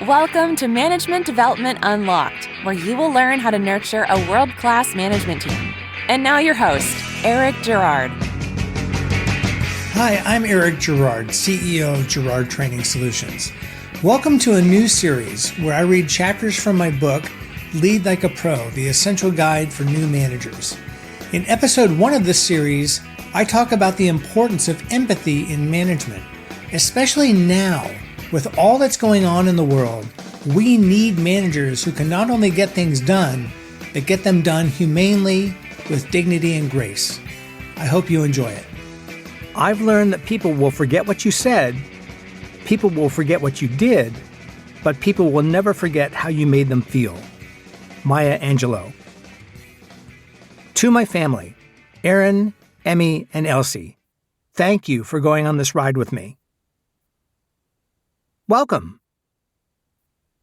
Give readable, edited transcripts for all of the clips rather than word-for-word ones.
Welcome to Management Development Unlocked, where you will learn how to nurture a world-class management team. And now your host, Eric Girard. Hi, I'm Eric Girard, CEO of Girard Training Solutions. Welcome to a new series where I read chapters from my book, Lead Like a Pro, the Essential Guide for New Managers. In episode 1 of this series, I talk about the importance of empathy in management, especially now. With all that's going on in the world, we need managers who can not only get things done, but get them done humanely, with dignity and grace. I hope you enjoy it. I've learned that people will forget what you said, people will forget what you did, but people will never forget how you made them feel. Maya Angelou. To my family, Aaron, Emmy, and Elsie, thank you for going on this ride with me. Welcome.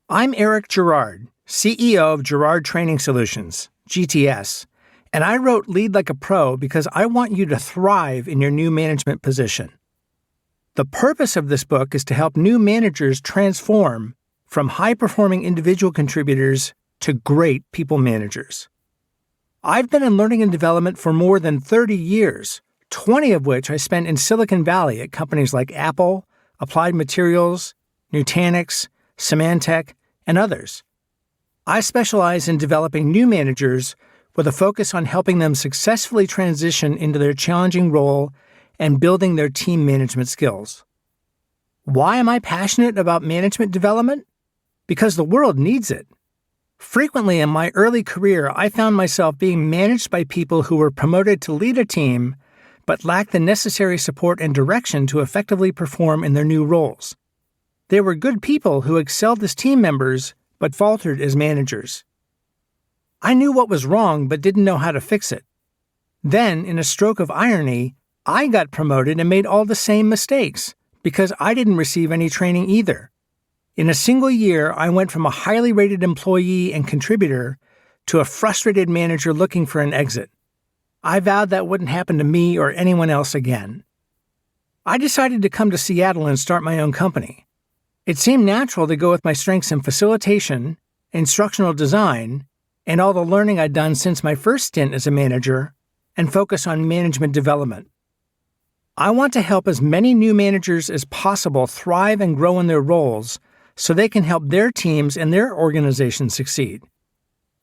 I'm Eric Girard, CEO of Girard Training Solutions, GTS, and I wrote Lead Like a Pro because I want you to thrive in your new management position. The purpose of this book is to help new managers transform from high-performing individual contributors to great people managers. I've been in learning and development for more than 30 years, 20 of which I spent in Silicon Valley at companies like Apple, Applied Materials, Nutanix, Symantec, and others. I specialize in developing new managers with a focus on helping them successfully transition into their challenging role and building their team management skills. Why am I passionate about management development? Because the world needs it. Frequently in my early career, I found myself being managed by people who were promoted to lead a team but lacked the necessary support and direction to effectively perform in their new roles. They were good people who excelled as team members, but faltered as managers. I knew what was wrong, but didn't know how to fix it. Then, in a stroke of irony, I got promoted and made all the same mistakes, because I didn't receive any training either. In a single year, I went from a highly rated employee and contributor to a frustrated manager looking for an exit. I vowed that wouldn't happen to me or anyone else again. I decided to come to Seattle and start my own company. It seemed natural to go with my strengths in facilitation, instructional design, and all the learning I'd done since my first stint as a manager, and focus on management development. I want to help as many new managers as possible thrive and grow in their roles so they can help their teams and their organizations succeed.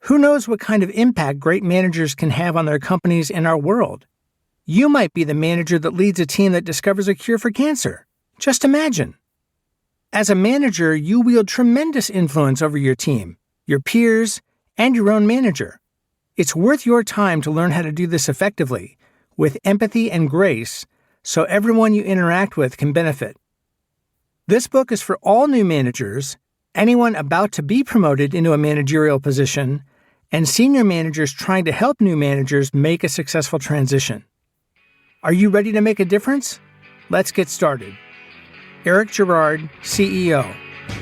Who knows what kind of impact great managers can have on their companies and our world? You might be the manager that leads a team that discovers a cure for cancer. Just imagine. As a manager, you wield tremendous influence over your team, your peers, and your own manager. It's worth your time to learn how to do this effectively, with empathy and grace, so everyone you interact with can benefit. This book is for all new managers, anyone about to be promoted into a managerial position, and senior managers trying to help new managers make a successful transition. Are you ready to make a difference? Let's get started. Eric Girard, CEO,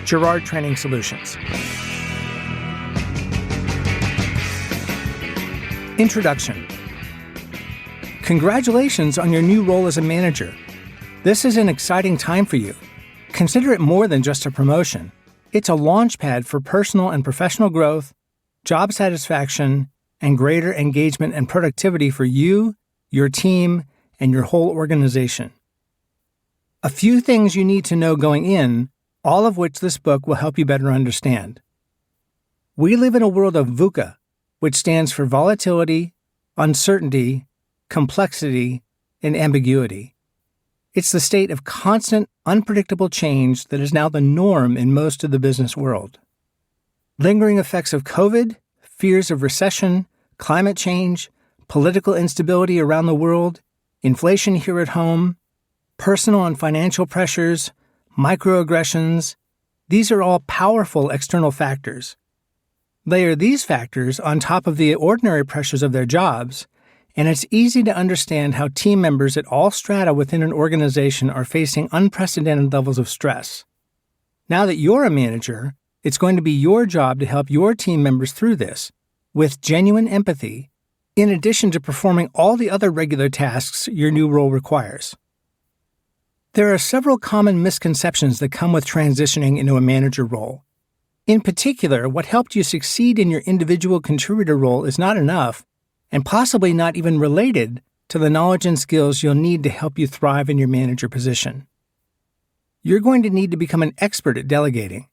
Girard Training Solutions. Introduction. Congratulations on your new role as a manager. This is an exciting time for you. Consider it more than just a promotion. It's a launchpad for personal and professional growth, job satisfaction, and greater engagement and productivity for you, your team, and your whole organization. A few things you need to know going in, all of which this book will help you better understand. We live in a world of VUCA, which stands for volatility, uncertainty, complexity, and ambiguity. It's the state of constant, unpredictable change that is now the norm in most of the business world. Lingering effects of COVID, fears of recession, climate change, political instability around the world, inflation here at home, personal and financial pressures, microaggressions, these are all powerful external factors. Layer these factors on top of the ordinary pressures of their jobs, and it's easy to understand how team members at all strata within an organization are facing unprecedented levels of stress. Now that you're a manager, it's going to be your job to help your team members through this, with genuine empathy, in addition to performing all the other regular tasks your new role requires. There are several common misconceptions that come with transitioning into a manager role, In particular, what helped you succeed in your individual contributor role is not enough, and possibly not even related to the knowledge and skills you'll need to help you thrive in your manager position. You're going to need to become an expert at delegating.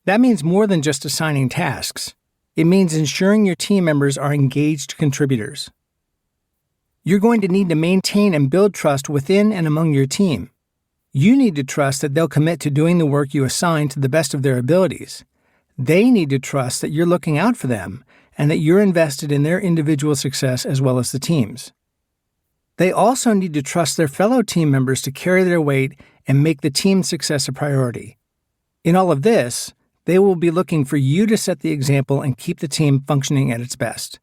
That means more than just assigning tasks. It means ensuring your team members are engaged contributors. You're going to need to maintain and build trust within and among your team. You need to trust that they'll commit to doing the work you assign to the best of their abilities. They need to trust that you're looking out for them and that you're invested in their individual success as well as the team's. They also need to trust their fellow team members to carry their weight and make the team's success a priority. In all of this, they will be looking for you to set the example and keep the team functioning at its best.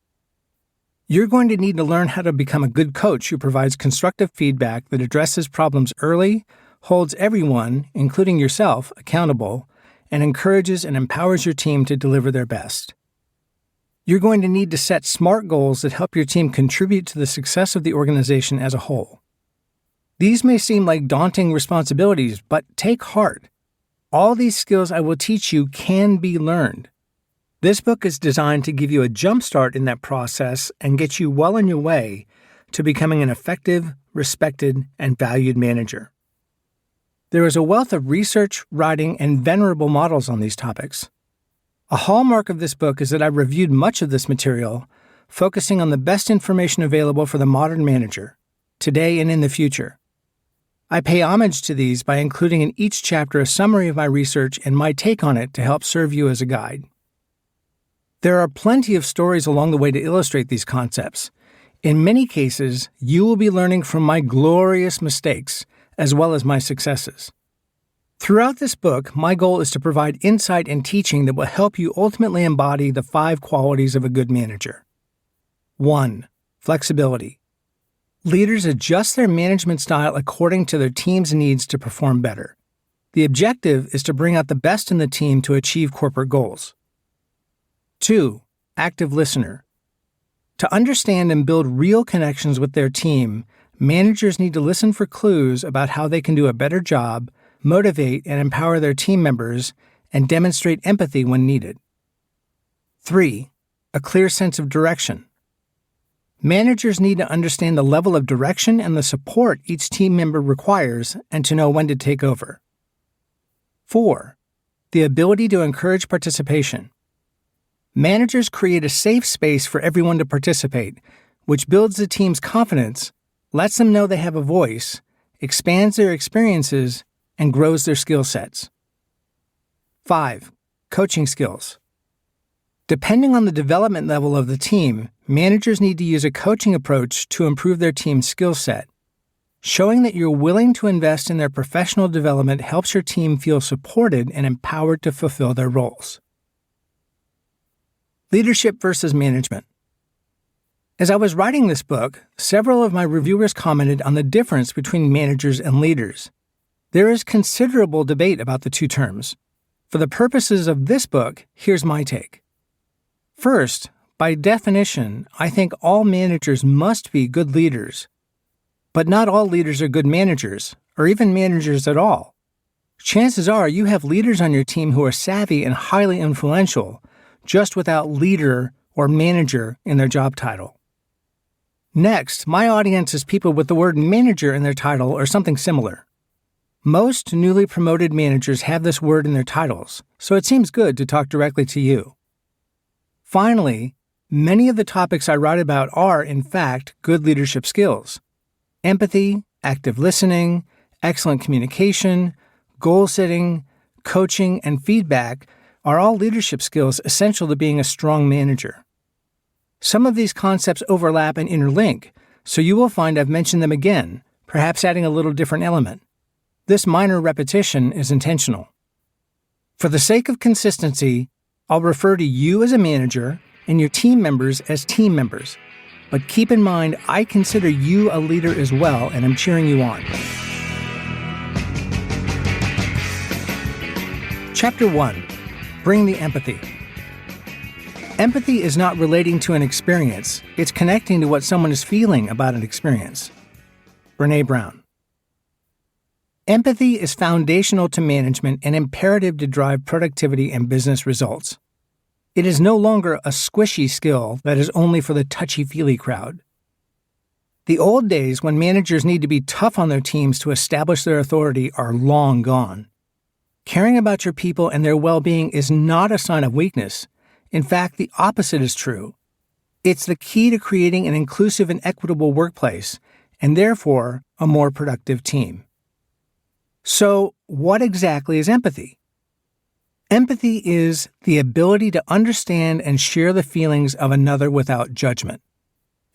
You're going to need to learn how to become a good coach who provides constructive feedback that addresses problems early, holds everyone, including yourself, accountable, and encourages and empowers your team to deliver their best. You're going to need to set SMART goals that help your team contribute to the success of the organization as a whole. These may seem like daunting responsibilities, but take heart. All these skills I will teach you can be learned. This book is designed to give you a jump start in that process and get you well on your way to becoming an effective, respected, and valued manager. There is a wealth of research, writing, and venerable models on these topics. A hallmark of this book is that I've reviewed much of this material, focusing on the best information available for the modern manager, today and in the future. I pay homage to these by including in each chapter a summary of my research and my take on it to help serve you as a guide. There are plenty of stories along the way to illustrate these concepts. In many cases, you will be learning from my glorious mistakes as well as my successes. Throughout this book, my goal is to provide insight and teaching that will help you ultimately embody the 5 qualities of a good manager. 1. Flexibility. Leaders adjust their management style according to their team's needs to perform better. The objective is to bring out the best in the team to achieve corporate goals. 2. Active listener. To understand and build real connections with their team, managers need to listen for clues about how they can do a better job, motivate and empower their team members, and demonstrate empathy when needed. 3. A clear sense of direction. Managers need to understand the level of direction and the support each team member requires and to know when to take over. 4. The ability to encourage participation. Managers create a safe space for everyone to participate, which builds the team's confidence, lets them know they have a voice, expands their experiences, and grows their skill sets. 5. Coaching skills. Depending on the development level of the team, managers need to use a coaching approach to improve their team's skill set. Showing that you're willing to invest in their professional development helps your team feel supported and empowered to fulfill their roles. Leadership versus management. As I was writing this book, several of my reviewers commented on the difference between managers and leaders. There is considerable debate about the two terms. For the purposes of this book, here's my take. First, by definition, I think all managers must be good leaders. But not all leaders are good managers, or even managers at all. Chances are you have leaders on your team who are savvy and highly influential, just without leader or manager in their job title. Next, my audience is people with the word manager in their title or something similar. Most newly promoted managers have this word in their titles, so it seems good to talk directly to you. Finally, many of the topics I write about are, in fact, good leadership skills. Empathy, active listening, excellent communication, goal setting, coaching, and feedback are all leadership skills essential to being a strong manager. Some of these concepts overlap and interlink, so you will find I've mentioned them again, perhaps adding a little different element. This minor repetition is intentional. For the sake of consistency, I'll refer to you as a manager and your team members as team members. But keep in mind, I consider you a leader as well, and I'm cheering you on. Chapter 1. Bring the empathy. Empathy is not relating to an experience, it's connecting to what someone is feeling about an experience. Brené Brown. Empathy is foundational to management and imperative to drive productivity and business results. It is no longer a squishy skill that is only for the touchy-feely crowd. The old days when managers need to be tough on their teams to establish their authority are long gone. Caring about your people and their well-being is not a sign of weakness. In fact, the opposite is true. It's the key to creating an inclusive and equitable workplace, and therefore, a more productive team. So, what exactly is empathy? Empathy is the ability to understand and share the feelings of another without judgment.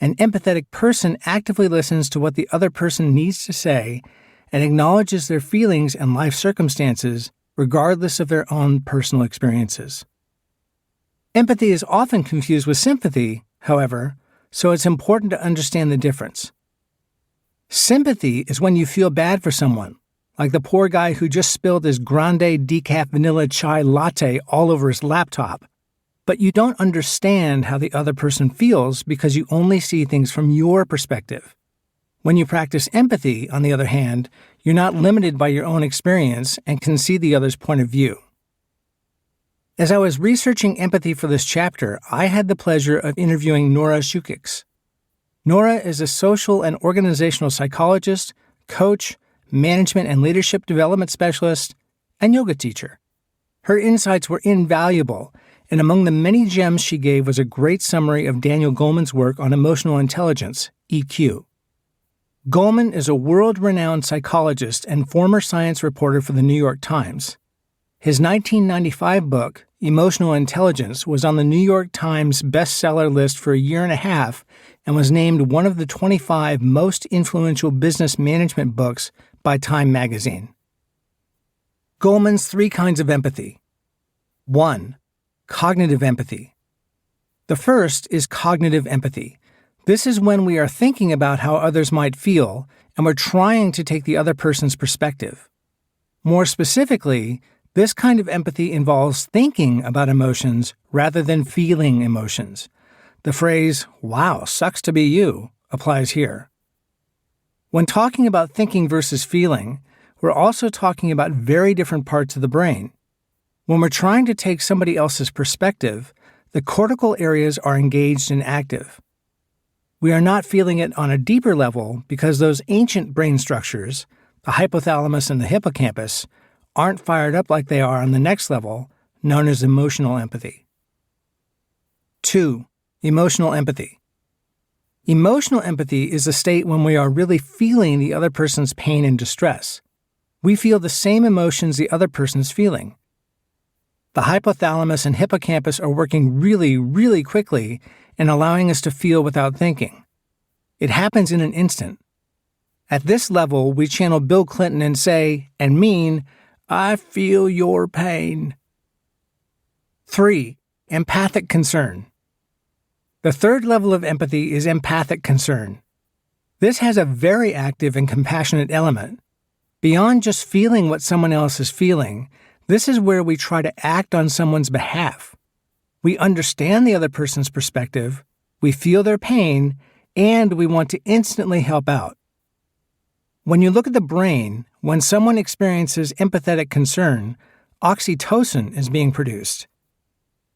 An empathetic person actively listens to what the other person needs to say and acknowledges their feelings and life circumstances regardless of their own personal experiences. Empathy is often confused with sympathy, however, so it's important to understand the difference. Sympathy is when you feel bad for someone, like the poor guy who just spilled his grande decaf vanilla chai latte all over his laptop, but you don't understand how the other person feels because you only see things from your perspective. When you practice empathy, on the other hand, you're not limited by your own experience and can see the other's point of view. As I was researching empathy for this chapter, I had the pleasure of interviewing Nora Shukics. Nora is a social and organizational psychologist, coach, management and leadership development specialist, and yoga teacher. Her insights were invaluable, and among the many gems she gave was a great summary of Daniel Goleman's work on emotional intelligence, EQ. Goleman is a world-renowned psychologist and former science reporter for the New York Times. His 1995 book, Emotional Intelligence, was on the New York Times bestseller list for a year and a half and was named one of the 25 most influential business management books by Time magazine. Goleman's 3 kinds of empathy. 1. Cognitive empathy. The first is cognitive empathy. This is when we are thinking about how others might feel, and we're trying to take the other person's perspective. More specifically, this kind of empathy involves thinking about emotions rather than feeling emotions. The phrase, "wow, sucks to be you," applies here. When talking about thinking versus feeling, we're also talking about very different parts of the brain. When we're trying to take somebody else's perspective, the cortical areas are engaged and active. We are not feeling it on a deeper level because those ancient brain structures, the hypothalamus and the hippocampus, aren't fired up like they are on the next level, known as emotional empathy. 2. Emotional empathy. Emotional empathy is a state when we are really feeling the other person's pain and distress. We feel the same emotions the other person's feeling. The hypothalamus and hippocampus are working really, really quickly and allowing us to feel without thinking. It happens in an instant. At this level, we channel Bill Clinton and say, and mean, "I feel your pain." 3. Empathic concern. The third level of empathy is empathic concern. This has a very active and compassionate element. Beyond just feeling what someone else is feeling, this is where we try to act on someone's behalf. We understand the other person's perspective, we feel their pain, and we want to instantly help out. When you look at the brain, when someone experiences empathetic concern, oxytocin is being produced.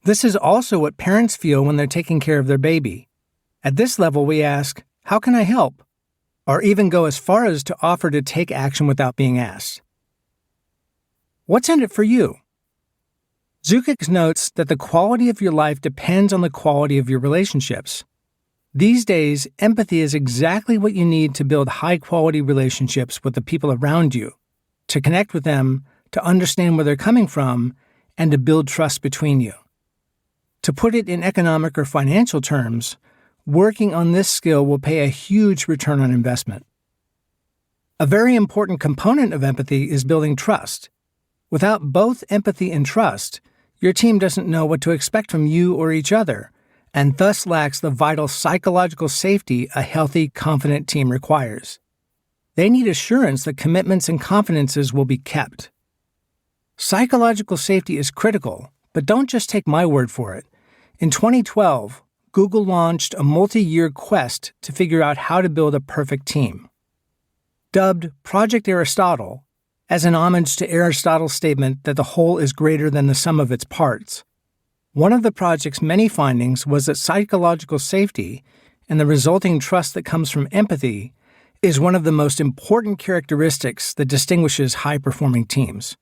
This is also what parents feel when they're taking care of their baby. At this level, we ask, "How can I help?" or even go as far as to offer to take action without being asked. What's in it for you? Shukics notes that the quality of your life depends on the quality of your relationships. These days, empathy is exactly what you need to build high-quality relationships with the people around you, to connect with them, to understand where they're coming from, and to build trust between you. To put it in economic or financial terms, working on this skill will pay a huge return on investment. A very important component of empathy is building trust. Without both empathy and trust, your team doesn't know what to expect from you or each other, and thus lacks the vital psychological safety a healthy, confident team requires. They need assurance that commitments and confidences will be kept. Psychological safety is critical, but don't just take my word for it. In 2012, Google launched a multi-year quest to figure out how to build a perfect team. Dubbed Project Aristotle, as an homage to Aristotle's statement that the whole is greater than the sum of its parts. One of the project's many findings was that psychological safety and the resulting trust that comes from empathy is one of the most important characteristics that distinguishes high-performing teams.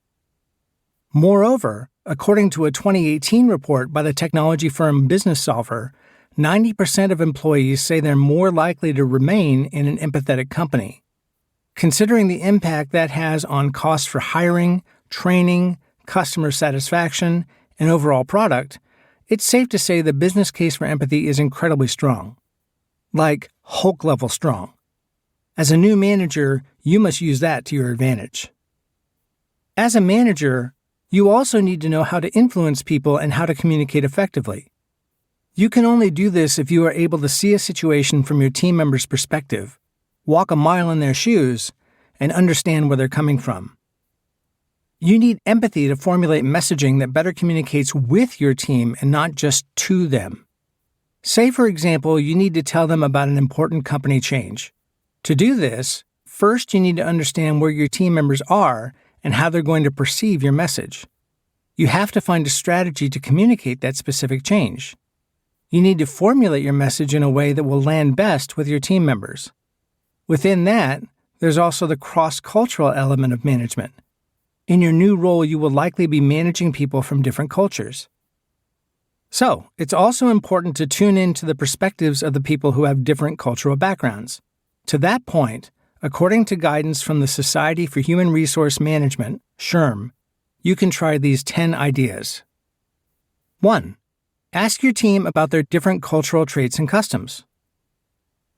Moreover, according to a 2018 report by the technology firm Business Solver, 90% of employees say they're more likely to remain in an empathetic company. Considering the impact that has on costs for hiring, training, customer satisfaction, and overall product, it's safe to say the business case for empathy is incredibly strong. Like Hulk-level strong. As a new manager, you must use that to your advantage. As a manager, you also need to know how to influence people and how to communicate effectively. You can only do this if you are able to see a situation from your team member's perspective, walk a mile in their shoes, and understand where they're coming from. You need empathy to formulate messaging that better communicates with your team and not just to them. Say, for example, you need to tell them about an important company change. To do this, first you need to understand where your team members are and how they're going to perceive your message. You have to find a strategy to communicate that specific change. You need to formulate your message in a way that will land best with your team members. Within that, there's also the cross-cultural element of management. In your new role, you will likely be managing people from different cultures. So, it's also important to tune in to the perspectives of the people who have different cultural backgrounds. To that point, according to guidance from the Society for Human Resource Management, SHRM, you can try these 10 ideas. 1. Ask your team about their different cultural traits and customs.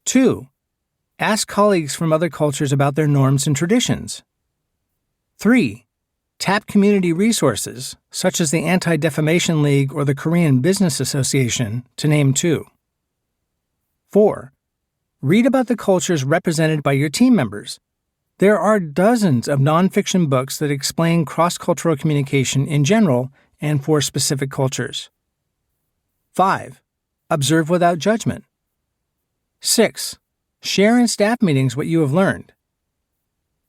2. Ask colleagues from other cultures about their norms and traditions. 3. Tap community resources, such as the Anti-Defamation League or the Korean Business Association, to name 2. 4. Read about the cultures represented by your team members. There are dozens of nonfiction books that explain cross-cultural communication in general and for specific cultures. 5. Observe without judgment. 6. Share in staff meetings what you have learned.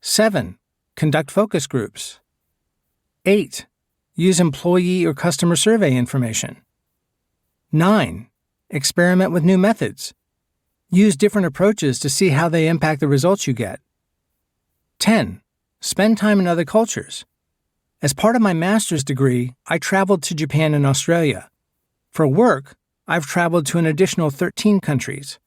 7. Conduct focus groups. 8. Use employee or customer survey information. 9. Experiment with new methods. Use different approaches to see how they impact the results you get. 10. Spend time in other cultures. As part of my master's degree, I traveled to Japan and Australia. For work, I've traveled to an additional 13 countries.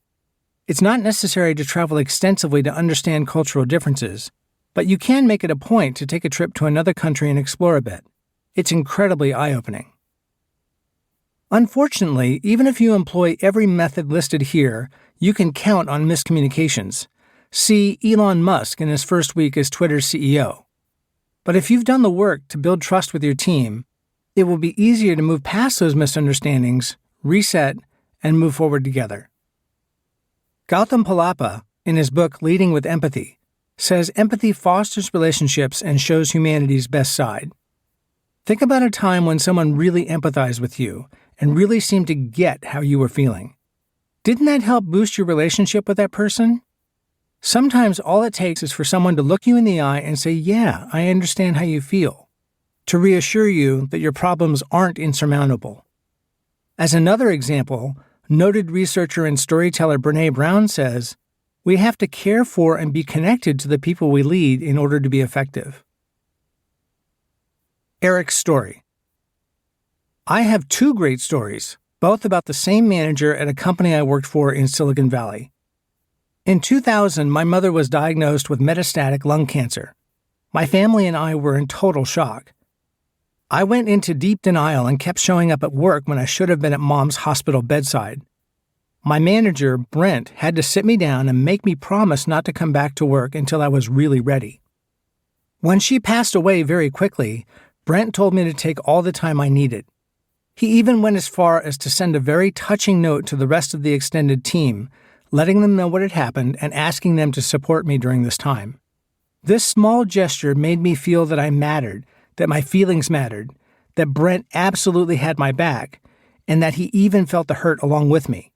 It's not necessary to travel extensively to understand cultural differences, but you can make it a point to take a trip to another country and explore a bit. It's incredibly eye-opening. Unfortunately, even if you employ every method listed here, you can count on miscommunications. See Elon Musk in his first week as Twitter's CEO. But if you've done the work to build trust with your team, it will be easier to move past those misunderstandings, reset, and move forward together. Gautam Palapa, in his book Leading with Empathy, says empathy fosters relationships and shows humanity's best side. Think about a time when someone really empathized with you and really seemed to get how you were feeling. Didn't that help boost your relationship with that person? Sometimes all it takes is for someone to look you in the eye and say, "Yeah, I understand how you feel," to reassure you that your problems aren't insurmountable. As another example, noted researcher and storyteller Brené Brown says, "We have to care for and be connected to the people we lead in order to be effective." Eric's story. I have 2 great stories, both about the same manager at a company I worked for in Silicon Valley. In 2000, my mother was diagnosed with metastatic lung cancer. My family and I were in total shock. I went into deep denial and kept showing up at work when I should have been at Mom's hospital bedside. My manager, Brent, had to sit me down and make me promise not to come back to work until I was really ready. When she passed away very quickly, Brent told me to take all the time I needed. He even went as far as to send a very touching note to the rest of the extended team, letting them know what had happened and asking them to support me during this time. This small gesture made me feel that I mattered, that my feelings mattered, that Brent absolutely had my back, and that he even felt the hurt along with me.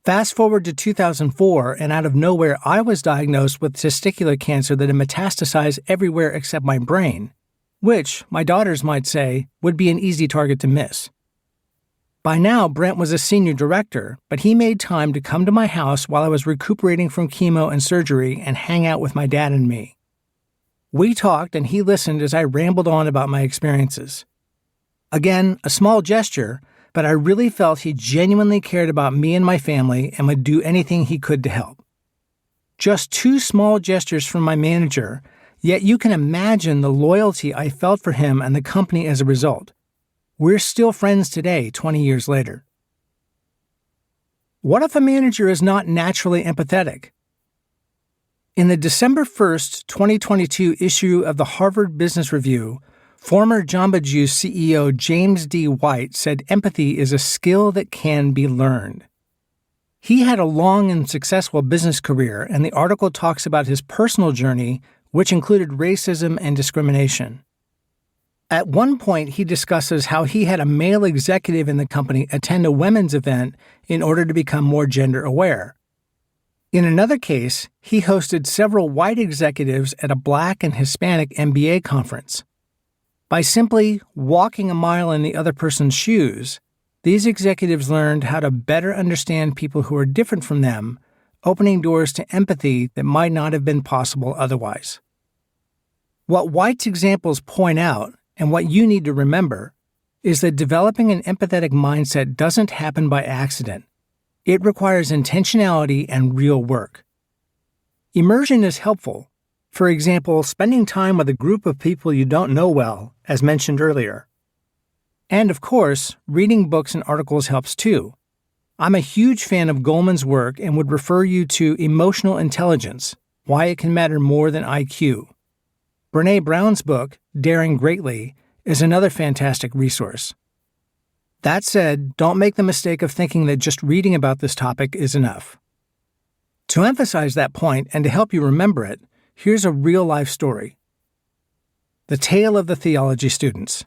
Fast forward to 2004, and out of nowhere, I was diagnosed with testicular cancer that had metastasized everywhere except my brain, which, my daughters might say, would be an easy target to miss. By now, Brent was a senior director, but he made time to come to my house while I was recuperating from chemo and surgery and hang out with my dad and me. We talked, and he listened as I rambled on about my experiences. Again, a small gesture, but I really felt he genuinely cared about me and my family and would do anything he could to help. Just 2 small gestures from my manager, yet you can imagine the loyalty I felt for him and the company as a result. We're still friends today, 20 years later. What if a manager is not naturally empathetic? In the December 1st, 2022 issue of the Harvard Business Review, former Jamba Juice CEO James D. White said empathy is a skill that can be learned. He had a long and successful business career, and the article talks about his personal journey, which included racism and discrimination. At one point, he discusses how he had a male executive in the company attend a women's event in order to become more gender aware. In another case, he hosted several white executives at a Black and Hispanic MBA conference. By simply walking a mile in the other person's shoes, these executives learned how to better understand people who are different from them, opening doors to empathy that might not have been possible otherwise. What White's examples point out, and what you need to remember, is that developing an empathetic mindset doesn't happen by accident. It requires intentionality and real work. Immersion is helpful. For example, spending time with a group of people you don't know well, as mentioned earlier. And of course, reading books and articles helps too. I'm a huge fan of Goleman's work and would refer you to Emotional Intelligence, Why It Can Matter More Than IQ. Brené Brown's book, Daring Greatly, is another fantastic resource. That said, don't make the mistake of thinking that just reading about this topic is enough. To emphasize that point and to help you remember it, here's a real-life story. The tale of the theology students.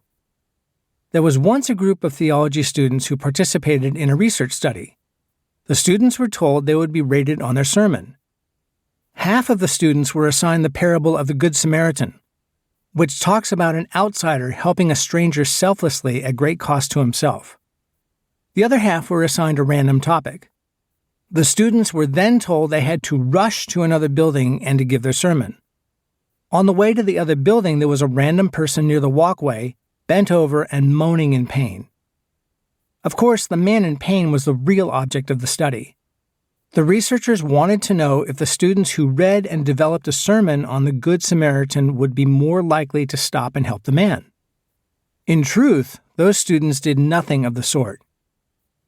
There was once a group of theology students who participated in a research study. The students were told they would be rated on their sermon. Half of the students were assigned the parable of the Good Samaritan, which talks about an outsider helping a stranger selflessly at great cost to himself. The other half were assigned a random topic. The students were then told they had to rush to another building and to give their sermon. On the way to the other building, there was a random person near the walkway, bent over and moaning in pain. Of course, the man in pain was the real object of the study. The researchers wanted to know if the students who read and developed a sermon on the Good Samaritan would be more likely to stop and help the man. In truth, those students did nothing of the sort.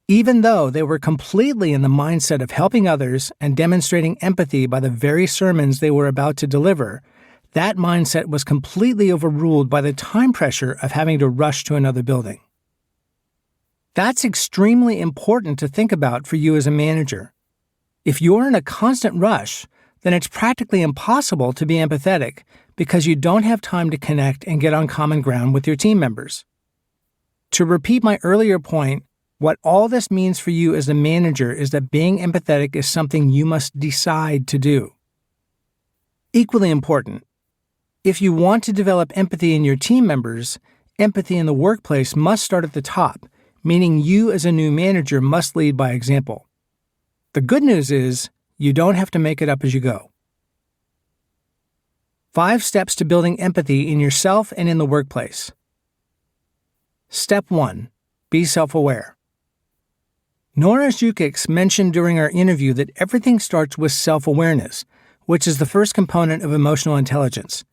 Even though they were completely in the mindset of helping others and demonstrating empathy by the very sermons they were about to deliver, that mindset was completely overruled by the time pressure of having to rush to another building. That's extremely important to think about for you as a manager. If you're in a constant rush, then it's practically impossible to be empathetic because you don't have time to connect and get on common ground with your team members. To repeat my earlier point, what all this means for you as a manager is that being empathetic is something you must decide to do. Equally important, if you want to develop empathy in your team members, empathy in the workplace must start at the top, meaning you as a new manager must lead by example. The good news is, you don't have to make it up as you go. 5 steps to building empathy in yourself and in the workplace. Step 1. Be self-aware. Nora Zhukic mentioned during our interview that everything starts with self-awareness, which is the first component of emotional intelligence.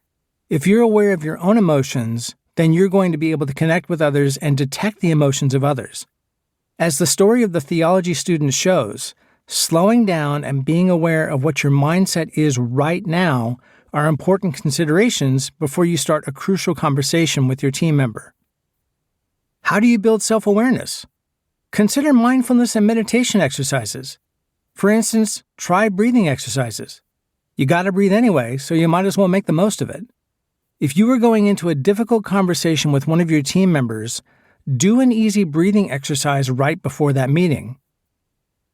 If you're aware of your own emotions, then you're going to be able to connect with others and detect the emotions of others. As the story of the theology student shows, slowing down and being aware of what your mindset is right now are important considerations before you start a crucial conversation with your team member. How do you build self-awareness? Consider mindfulness and meditation exercises. For instance, try breathing exercises. You gotta breathe anyway, so you might as well make the most of it. If you are going into a difficult conversation with one of your team members, do an easy breathing exercise right before that meeting.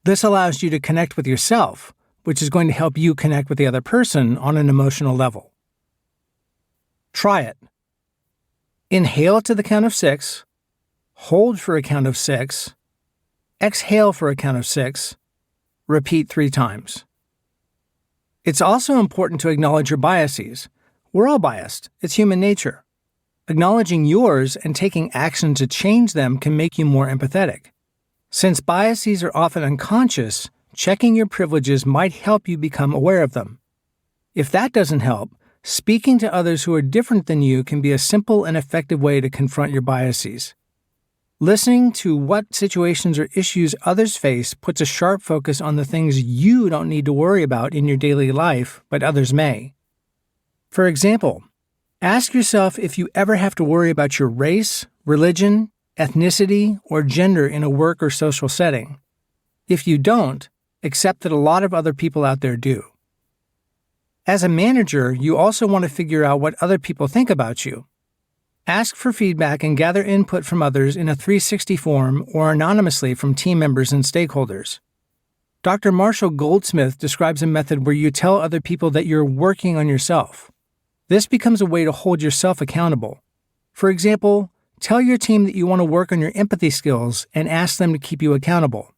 This allows you to connect with yourself, which is going to help you connect with the other person on an emotional level. Try it. Inhale to the count of 6, hold for a count of 6, exhale for a count of 6, repeat 3 times. It's also important to acknowledge your biases. We're all biased. It's human nature. Acknowledging yours and taking action to change them can make you more empathetic. Since biases are often unconscious, checking your privileges might help you become aware of them. If that doesn't help, speaking to others who are different than you can be a simple and effective way to confront your biases. Listening to what situations or issues others face puts a sharp focus on the things you don't need to worry about in your daily life, but others may. For example, ask yourself if you ever have to worry about your race, religion, ethnicity, or gender in a work or social setting. If you don't, accept that a lot of other people out there do. As a manager, you also want to figure out what other people think about you. Ask for feedback and gather input from others in a 360 form or anonymously from team members and stakeholders. Dr. Marshall Goldsmith describes a method where you tell other people that you're working on yourself. This becomes a way to hold yourself accountable. For example, tell your team that you want to work on your empathy skills and ask them to keep you accountable.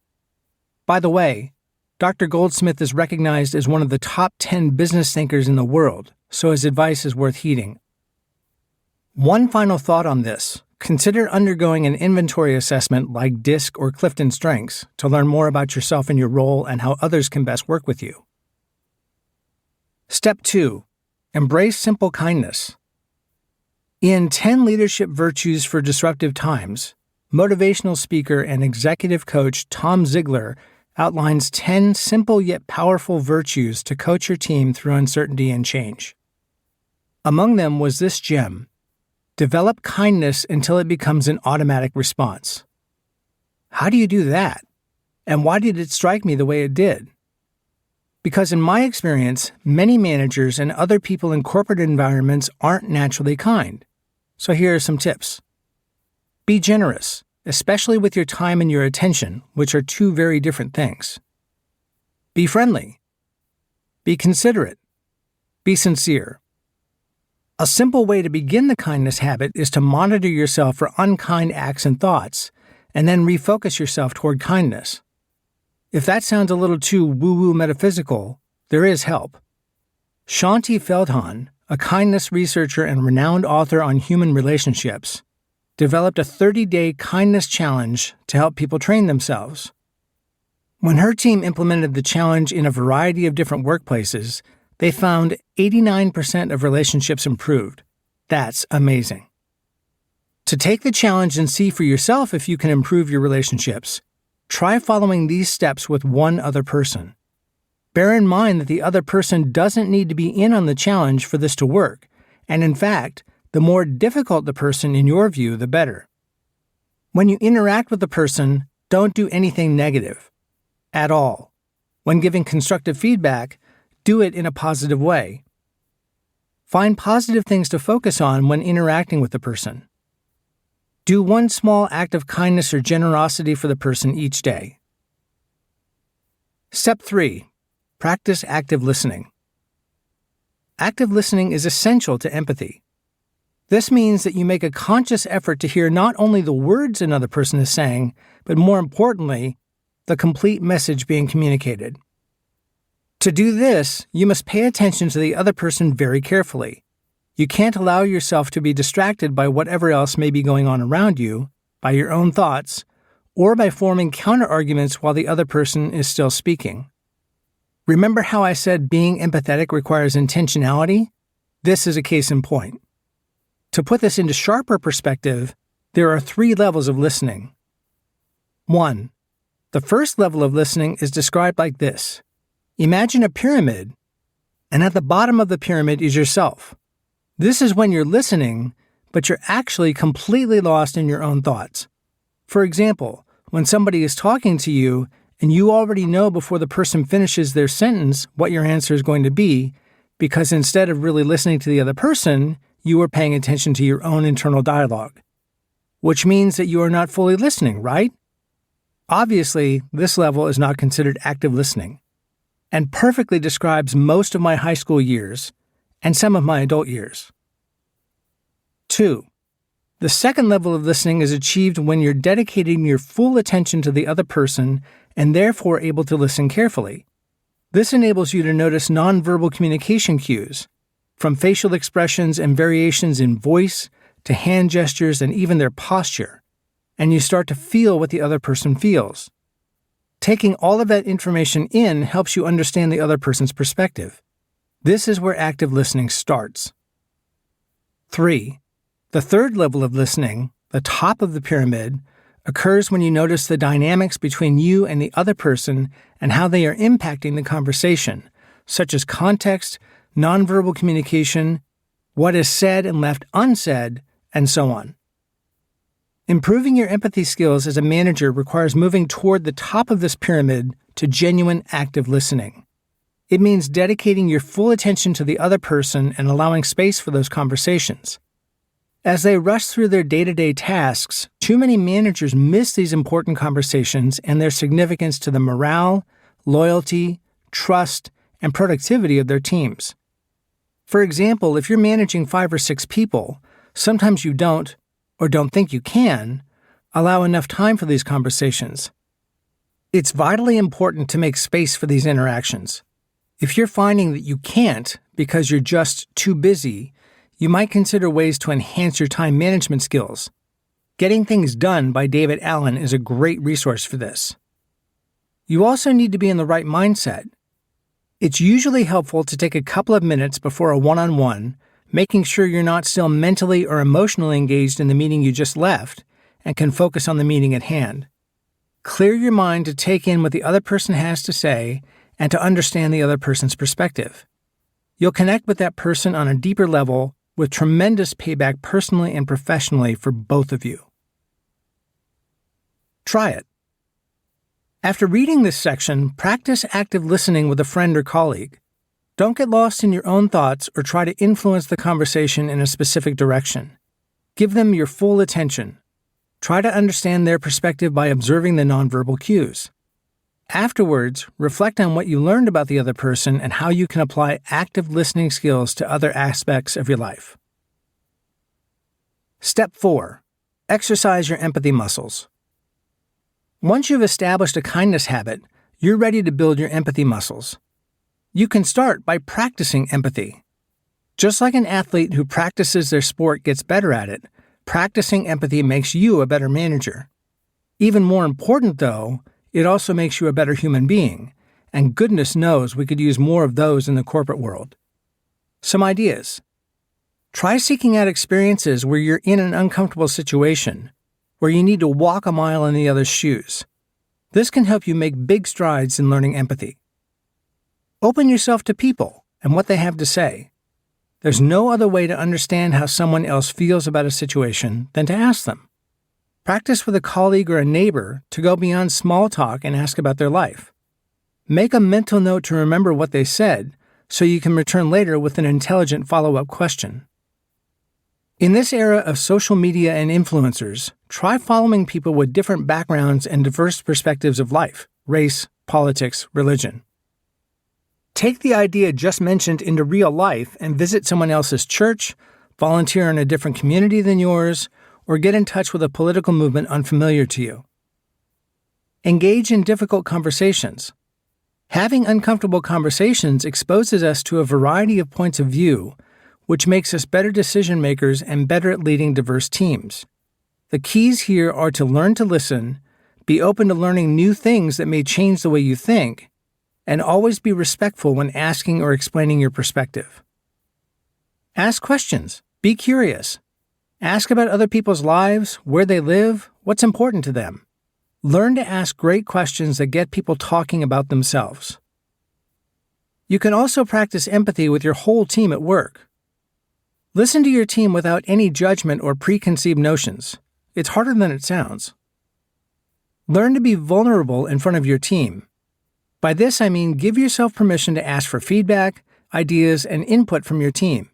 By the way, Dr. Goldsmith is recognized as one of the top 10 business thinkers in the world, so his advice is worth heeding. One final thought on this. Consider undergoing an inventory assessment like DISC or Clifton Strengths to learn more about yourself and your role and how others can best work with you. Step 2. Embrace simple kindness. In 10 Leadership Virtues for Disruptive Times, motivational speaker and executive coach Tom Ziglar outlines 10 simple yet powerful virtues to coach your team through uncertainty and change. Among them was this gem: develop kindness until it becomes an automatic response. How do you do that? And why did it strike me the way it did? Because in my experience, many managers and other people in corporate environments aren't naturally kind. So here are some tips. Be generous, especially with your time and your attention, which are two very different things. Be friendly. Be considerate. Be sincere. A simple way to begin the kindness habit is to monitor yourself for unkind acts and thoughts, and then refocus yourself toward kindness. If that sounds a little too woo-woo metaphysical, there is help. Shanti Feldhahn, a kindness researcher and renowned author on human relationships, developed a 30-day kindness challenge to help people train themselves. When her team implemented the challenge in a variety of different workplaces, they found 89% of relationships improved. That's amazing. To take the challenge and see for yourself if you can improve your relationships, try following these steps with one other person. Bear in mind that the other person doesn't need to be in on the challenge for this to work, and in fact, the more difficult the person in your view, the better. When you interact with the person, don't do anything negative. At all. When giving constructive feedback, do it in a positive way. Find positive things to focus on when interacting with the person. Do one small act of kindness or generosity for the person each day. Step 3. Practice active listening. Active listening is essential to empathy. This means that you make a conscious effort to hear not only the words another person is saying, but more importantly, the complete message being communicated. To do this, you must pay attention to the other person very carefully. You can't allow yourself to be distracted by whatever else may be going on around you, by your own thoughts, or by forming counterarguments while the other person is still speaking. Remember how I said being empathetic requires intentionality? This is a case in point. To put this into sharper perspective, there are 3 levels of listening. 1. The first level of listening is described like this. Imagine a pyramid, and at the bottom of the pyramid is yourself. This is when you're listening, but you're actually completely lost in your own thoughts. For example, when somebody is talking to you and you already know before the person finishes their sentence what your answer is going to be, because instead of really listening to the other person, you are paying attention to your own internal dialogue. Which means that you are not fully listening, right? Obviously, this level is not considered active listening, and perfectly describes most of my high school years and some of my adult years. 2. The second level of listening is achieved when you're dedicating your full attention to the other person and therefore able to listen carefully. This enables you to notice nonverbal communication cues, from facial expressions and variations in voice to hand gestures and even their posture, and you start to feel what the other person feels. Taking all of that information in helps you understand the other person's perspective. This is where active listening starts. 3. The third level of listening, the top of the pyramid, occurs when you notice the dynamics between you and the other person and how they are impacting the conversation, such as context, nonverbal communication, what is said and left unsaid, and so on. Improving your empathy skills as a manager requires moving toward the top of this pyramid to genuine active listening. It means dedicating your full attention to the other person and allowing space for those conversations. As they rush through their day-to-day tasks, too many managers miss these important conversations and their significance to the morale, loyalty, trust, and productivity of their teams. For example, if you're managing 5 or 6 people, sometimes you don't, or don't think you can, allow enough time for these conversations. It's vitally important to make space for these interactions. If you're finding that you can't because you're just too busy, you might consider ways to enhance your time management skills. Getting Things Done by David Allen is a great resource for this. You also need to be in the right mindset. It's usually helpful to take a couple of minutes before a one-on-one, making sure you're not still mentally or emotionally engaged in the meeting you just left and can focus on the meeting at hand. Clear your mind to take in what the other person has to say and to understand the other person's perspective. You'll connect with that person on a deeper level with tremendous payback personally and professionally for both of you. Try it. After reading this section, practice active listening with a friend or colleague. Don't get lost in your own thoughts or try to influence the conversation in a specific direction. Give them your full attention. Try to understand their perspective by observing the nonverbal cues. Afterwards, reflect on what you learned about the other person and how you can apply active listening skills to other aspects of your life. Step 4. Exercise your empathy muscles. Once you've established a kindness habit, you're ready to build your empathy muscles. You can start by practicing empathy. Just like an athlete who practices their sport gets better at it, practicing empathy makes you a better manager. Even more important, though, it also makes you a better human being, and goodness knows we could use more of those in the corporate world. Some ideas. Try seeking out experiences where you're in an uncomfortable situation, where you need to walk a mile in the other's shoes. This can help you make big strides in learning empathy. Open yourself to people and what they have to say. There's no other way to understand how someone else feels about a situation than to ask them. Practice with a colleague or a neighbor to go beyond small talk and ask about their life. Make a mental note to remember what they said so you can return later with an intelligent follow-up question. In this era of social media and influencers, try following people with different backgrounds and diverse perspectives of life, race, politics, religion. Take the idea just mentioned into real life and visit someone else's church, volunteer in a different community than yours, or get in touch with a political movement unfamiliar to you. Engage in difficult conversations. Having uncomfortable conversations exposes us to a variety of points of view, which makes us better decision makers and better at leading diverse teams. The keys here are to learn to listen, be open to learning new things that may change the way you think, and always be respectful when asking or explaining your perspective. Ask questions. Be curious. Ask about other people's lives, where they live, what's important to them. Learn to ask great questions that get people talking about themselves. You can also practice empathy with your whole team at work. Listen to your team without any judgment or preconceived notions. It's harder than it sounds. Learn to be vulnerable in front of your team. By this, I mean give yourself permission to ask for feedback, ideas, and input from your team.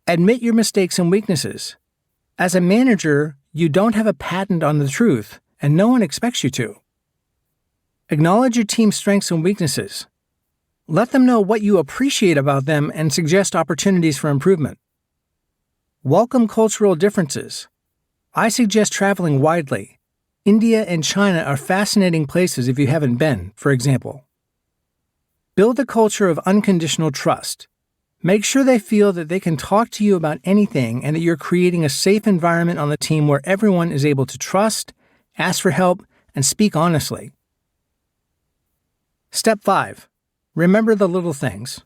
Admit your mistakes and weaknesses. As a manager, you don't have a patent on the truth, and no one expects you to. Acknowledge your team's strengths and weaknesses. Let them know what you appreciate about them and suggest opportunities for improvement. Welcome cultural differences. I suggest traveling widely. India and China are fascinating places if you haven't been, for example. Build a culture of unconditional trust. Make sure they feel that they can talk to you about anything and that you're creating a safe environment on the team where everyone is able to trust, ask for help, and speak honestly. Step 5. Remember the little things.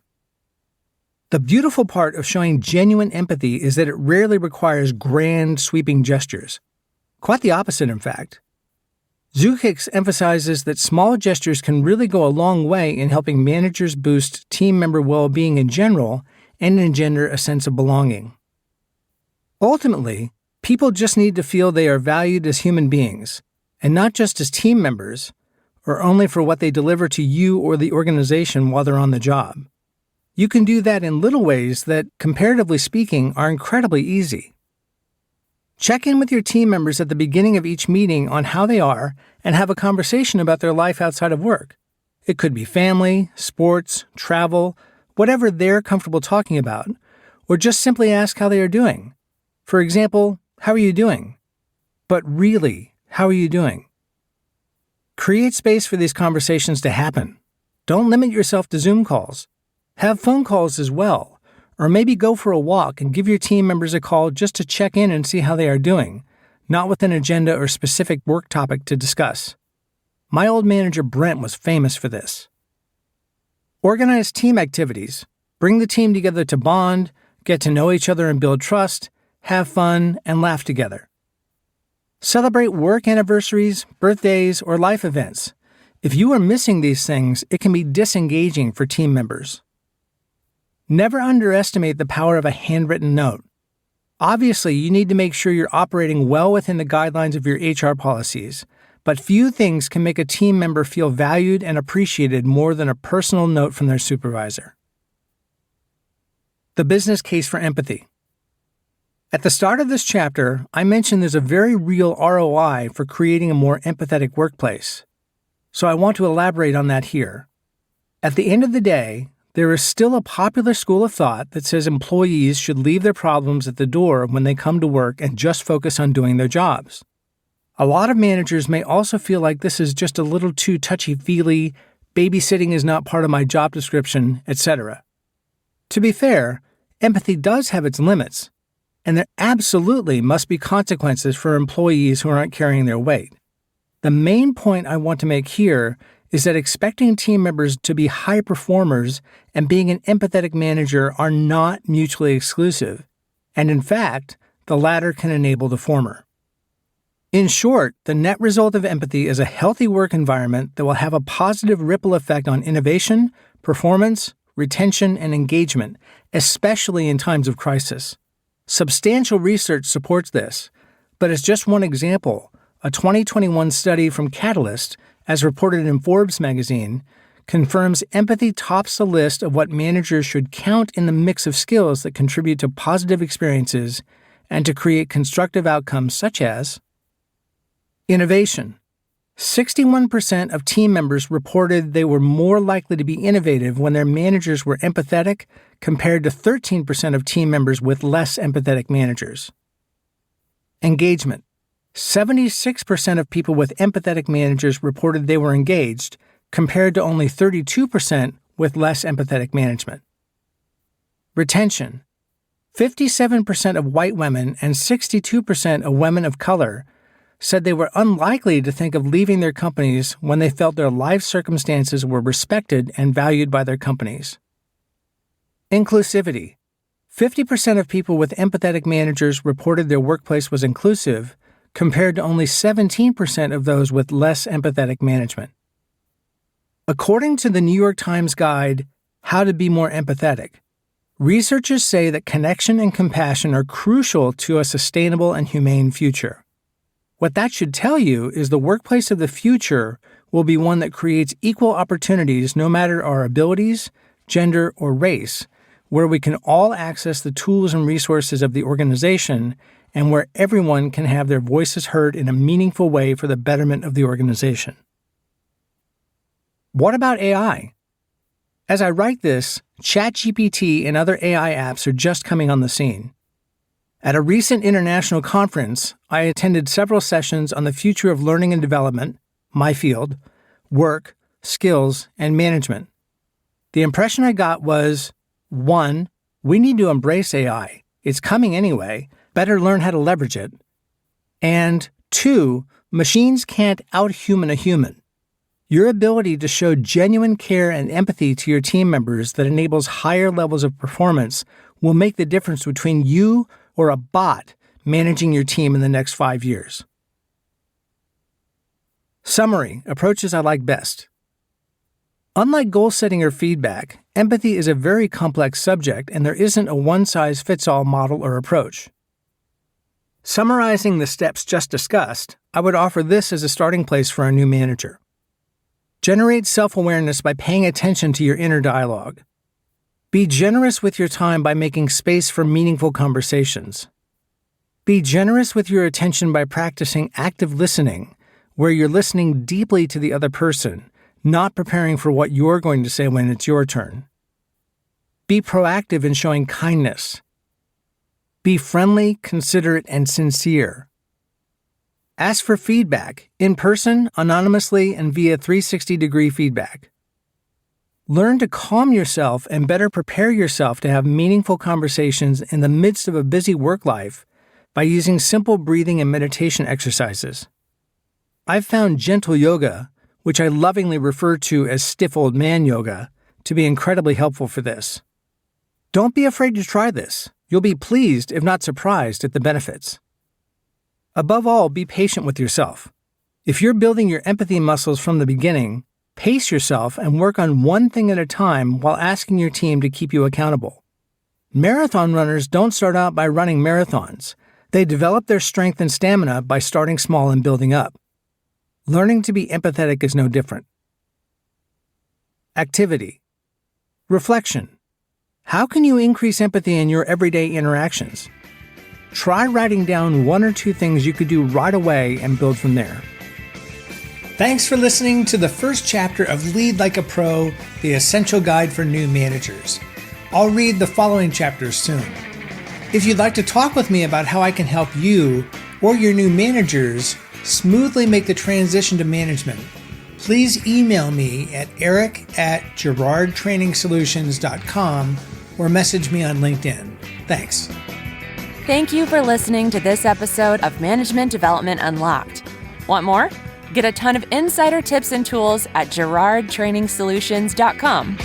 The beautiful part of showing genuine empathy is that it rarely requires grand, sweeping gestures. Quite the opposite, in fact. Zukix emphasizes that small gestures can really go a long way in helping managers boost team member well-being in general and engender a sense of belonging. Ultimately, people just need to feel they are valued as human beings, and not just as team members, or only for what they deliver to you or the organization while they're on the job. You can do that in little ways that, comparatively speaking, are incredibly easy. Check in with your team members at the beginning of each meeting on how they are and have a conversation about their life outside of work. It could be family, sports, travel, whatever they're comfortable talking about, or just simply ask how they are doing. For example, how are you doing? But really, how are you doing? Create space for these conversations to happen. Don't limit yourself to Zoom calls. Have phone calls as well. Or maybe go for a walk and give your team members a call just to check in and see how they are doing, not with an agenda or specific work topic to discuss. My old manager Brent was famous for this. Organize team activities. Bring the team together to bond, get to know each other and build trust, have fun, and laugh together. Celebrate work anniversaries, birthdays, or life events. If you are missing these things, it can be disengaging for team members. Never underestimate the power of a handwritten note. Obviously, you need to make sure you're operating well within the guidelines of your HR policies, but few things can make a team member feel valued and appreciated more than a personal note from their supervisor. The business case for empathy. At the start of this chapter, I mentioned there's a very real ROI for creating a more empathetic workplace. So I want to elaborate on that here. At the end of the day, there is still a popular school of thought that says employees should leave their problems at the door when they come to work and just focus on doing their jobs. A lot of managers may also feel like this is just a little too touchy-feely, babysitting is not part of my job description, etc. To be fair, empathy does have its limits, and there absolutely must be consequences for employees who aren't carrying their weight. The main point I want to make here is that expecting team members to be high performers and being an empathetic manager are not mutually exclusive, and in fact, the latter can enable the former. In short, the net result of empathy is a healthy work environment that will have a positive ripple effect on innovation, performance, retention, and engagement, especially in times of crisis. Substantial research supports this, but as just one example, a 2021 study from Catalyst, as reported in Forbes magazine, confirms empathy tops the list of what managers should count in the mix of skills that contribute to positive experiences and to create constructive outcomes such as innovation. 61% of team members reported they were more likely to be innovative when their managers were empathetic compared to 13% of team members with less empathetic managers. Engagement. 76% of people with empathetic managers reported they were engaged, compared to only 32% with less empathetic management. Retention. 57% of white women and 62% of women of color said they were unlikely to think of leaving their companies when they felt their life circumstances were respected and valued by their companies. Inclusivity. 50% of people with empathetic managers reported their workplace was inclusive, compared to only 17% of those with less empathetic management. According to the New York Times guide, How to Be More Empathetic, researchers say that connection and compassion are crucial to a sustainable and humane future. What that should tell you is the workplace of the future will be one that creates equal opportunities no matter our abilities, gender, or race, where we can all access the tools and resources of the organization and where everyone can have their voices heard in a meaningful way for the betterment of the organization. What about AI? As I write this, ChatGPT and other AI apps are just coming on the scene. At a recent international conference, I attended several sessions on the future of learning and development, my field, work, skills, and management. The impression I got was, 1, we need to embrace AI. It's coming anyway. Better learn how to leverage it. And 2, machines can't out-human a human. Your ability to show genuine care and empathy to your team members that enables higher levels of performance will make the difference between you or a bot managing your team in the next 5 years. Summary: approaches I like best. Unlike goal setting or feedback, empathy is a very complex subject and there isn't a one-size-fits-all model or approach. Summarizing the steps just discussed, I would offer this as a starting place for a new manager. Generate self-awareness by paying attention to your inner dialogue. Be generous with your time by making space for meaningful conversations. Be generous with your attention by practicing active listening, where you're listening deeply to the other person, not preparing for what you're going to say when it's your turn. Be proactive in showing kindness. Be friendly, considerate, and sincere. Ask for feedback, in person, anonymously, and via 360-degree feedback. Learn to calm yourself and better prepare yourself to have meaningful conversations in the midst of a busy work life by using simple breathing and meditation exercises. I've found gentle yoga, which I lovingly refer to as stiff old man yoga, to be incredibly helpful for this. Don't be afraid to try this. You'll be pleased, if not surprised, at the benefits. Above all, be patient with yourself. If you're building your empathy muscles from the beginning, pace yourself and work on one thing at a time while asking your team to keep you accountable. Marathon runners don't start out by running marathons. They develop their strength and stamina by starting small and building up. Learning to be empathetic is no different. Activity. Reflection. How can you increase empathy in your everyday interactions? Try writing down 1 or 2 things you could do right away and build from there. Thanks for listening to the first chapter of Lead Like a Pro, the essential guide for new managers. I'll read the following chapters soon. If you'd like to talk with me about how I can help you or your new managers smoothly make the transition to management, please email me at eric@gerardtrainingsolutions.com or message me on LinkedIn. Thanks. Thank you for listening to this episode of Management Development Unlocked. Want more? Get a ton of insider tips and tools at gerardtrainingsolutions.com.